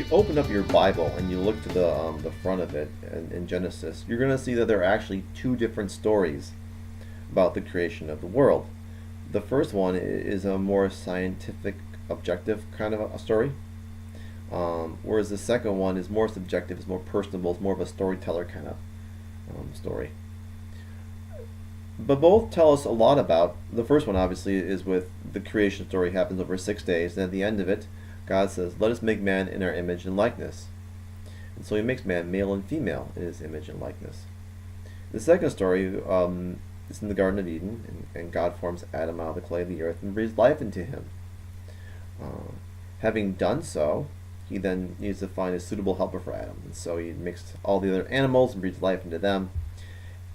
you open up your Bible and you look to the front of it in Genesis, you're going to see that there are actually two different stories about the creation of the world. The first one is a more scientific, objective kind of a story, whereas the second one is more subjective, is more personable, is more of a storyteller kind of story. But both tell us a lot about, the first one obviously is with the creation story, happens over 6 days, and at the end of it, God says, let us make man in our image and likeness. And so he makes man male and female in his image and likeness. The second story is in the Garden of Eden, and God forms Adam out of the clay of the earth and breathes life into him. Having done so, he then needs to find a suitable helper for Adam. And so he makes all the other animals and breathes life into them.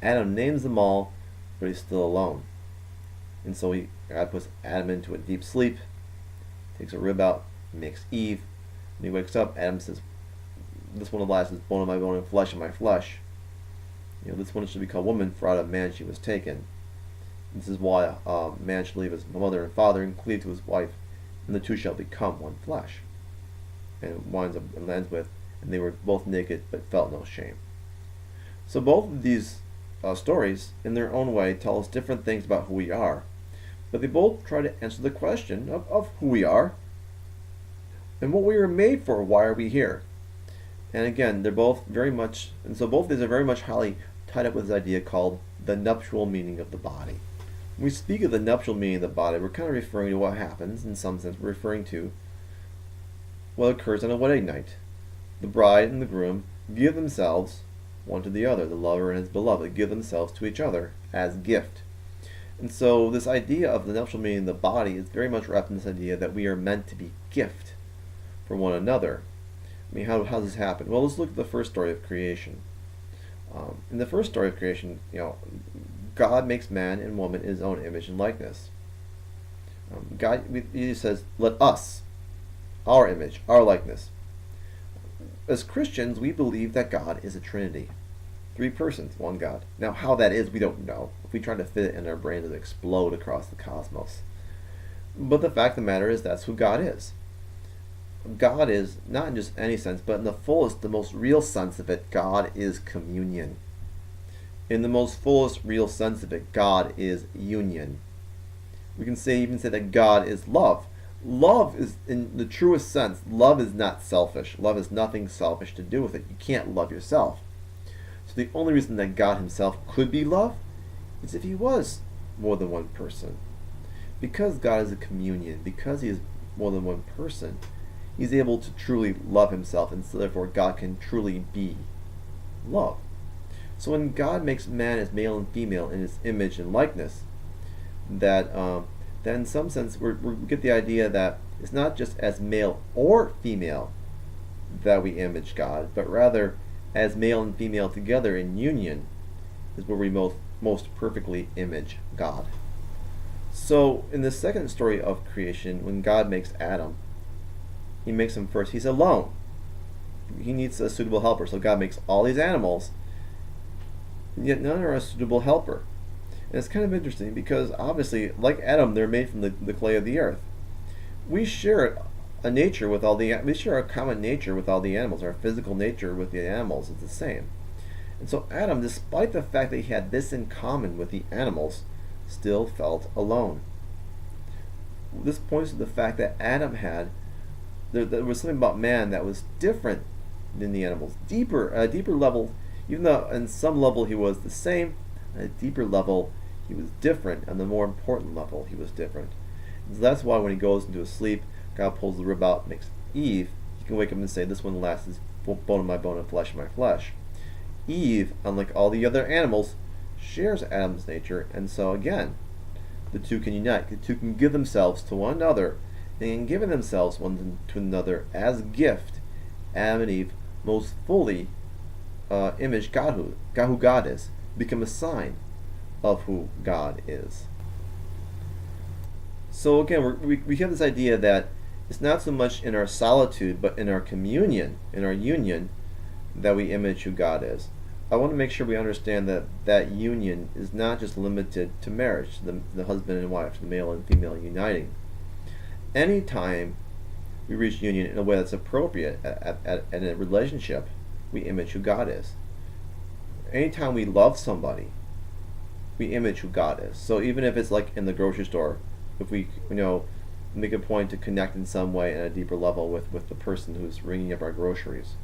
Adam names them all, but he's still alone. And so God puts Adam into a deep sleep, takes a rib out, makes Eve. When he wakes up, Adam says, this one of last is bone of my bone and flesh of my flesh. This one should be called woman, for out of man she was taken. This is why man should leave his mother and father and cleave to his wife, and the two shall become one flesh. And it winds up and ends with, and they were both naked but felt no shame. So both of these stories, in their own way, tell us different things about who we are, but they both try to answer the question of who we are and what we were made for. Why are we here? And again, they're both very much, and so both of these are very much highly tied up with this idea called the nuptial meaning of the body. When we speak of the nuptial meaning of the body, we're kind of referring to what happens, in some sense, we're referring to what occurs on a wedding night. The bride and the groom give themselves one to the other, the lover and his beloved give themselves to each other as gift. And so this idea of the nuptial meaning of the body is very much wrapped in this idea that we are meant to be gift for one another. I mean, how does this happen? Well, let's look at the first story of creation. In the first story of creation, God makes man and woman in his own image and likeness. He says, let us, our image, our likeness. As Christians, we believe that God is a Trinity. 3 persons, one God. Now, how that is, we don't know. If we try to fit it in our brains, it would explode across the cosmos. But the fact of the matter is, that's who God is. God is, not in just any sense, but in the fullest, the most real sense of it, God is communion. In the most fullest real sense of it, God is union. We can even say that God is love. Love is, in the truest sense, love is not selfish. Love has nothing selfish to do with it. You can't love yourself. So the only reason that God himself could be love is if he was more than one person. Because God is a communion, because he is more than one person, he's able to truly love himself, and so therefore God can truly be love. So when God makes man as male and female in his image and likeness, that in some sense we get the idea that it's not just as male or female that we image God, but rather as male and female together in union is where we most perfectly image God. So in the second story of creation, when God makes Adam, he makes him first. He's alone. He needs a suitable helper. So God makes all these animals, yet none are a suitable helper. And it's kind of interesting because obviously, like Adam, they're made from the clay of the earth. We share a nature with all we share a common nature with all the animals. Our physical nature with the animals is the same. And so Adam, despite the fact that he had this in common with the animals, still felt alone. This points to the fact that Adam had there was something about man that was different than the animals, a deeper level. Even though on some level he was the same, on a deeper level he was different. On the more important level he was different. And so that's why when he goes into a sleep, God pulls the rib out, makes Eve. He can wake up and say, "This one last is bone of my bone and flesh of my flesh." Eve, unlike all the other animals, shares Adam's nature, and so again, the two can unite. The two can give themselves to one another. And in giving themselves one to another as a gift, Adam and Eve most fully image God, who God is, become a sign of who God is. So again, we have this idea that it's not so much in our solitude, but in our communion, in our union, that we image who God is. I want to make sure we understand that union is not just limited to marriage, the husband and wife, the male and female uniting. Anytime we reach union in a way that's appropriate in a relationship, we image who God is. Anytime we love somebody, we image who God is. So even if it's like in the grocery store, if we make a point to connect in some way at a deeper level with the person who's ringing up our groceries,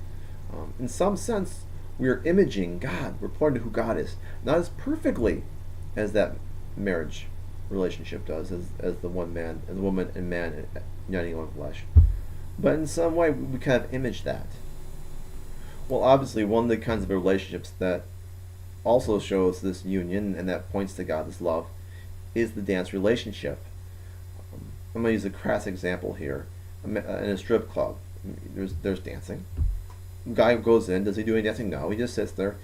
in some sense we are imaging God. We're pointing to who God is, not as perfectly as that marriage relationship does, as the one man and the woman and man uniting in one flesh, but in some way we kind of image that. Well, obviously, one of the kinds of relationships that also shows this union and that points to God's love is the dance relationship. I'm going to use a crass example here. In a strip club, there's dancing. The guy goes in. Does he do any dancing? No. He just sits there.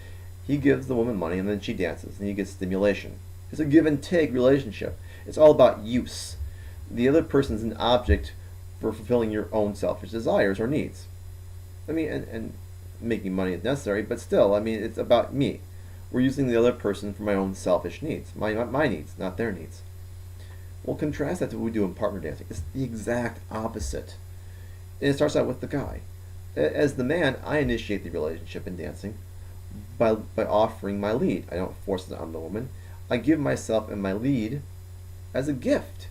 He gives the woman money, and then she dances, and he gets stimulation. It's a give and take relationship. It's all about use. The other person's an object for fulfilling your own selfish desires or needs. I mean, and making money is necessary, but still, I mean, it's about me. We're using the other person for my own selfish needs, my needs, not their needs. Well, contrast that to what we do in partner dancing. It's the exact opposite. And it starts out with the guy. As the man, I initiate the relationship in dancing by offering my lead. I don't force it on the woman. I give myself and my lead as a gift,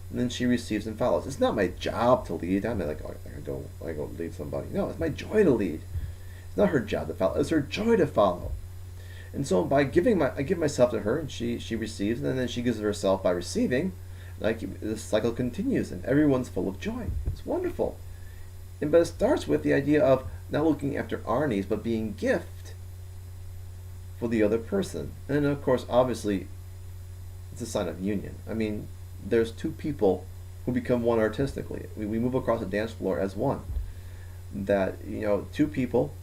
and then she receives and follows. It's not my job to lead. I'm not like, oh, I go lead somebody. No, it's my joy to lead. It's not her job to follow. It's her joy to follow. And so by I give myself to her, and she receives, and then she gives herself by receiving. This cycle continues, and everyone's full of joy. It's wonderful. But it starts with the idea of not looking after our needs, but being gift for the other person. And of course, obviously, it's a sign of union. I mean, there's two people who become one artistically. We move across the dance floor as one. That, two people,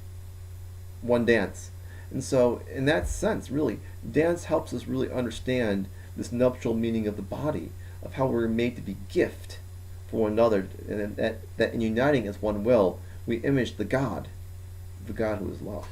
one dance. And so, in that sense, really, dance helps us really understand this nuptial meaning of the body, of how we're made to be gift for one another, and that in uniting as one will, we image the God who is love.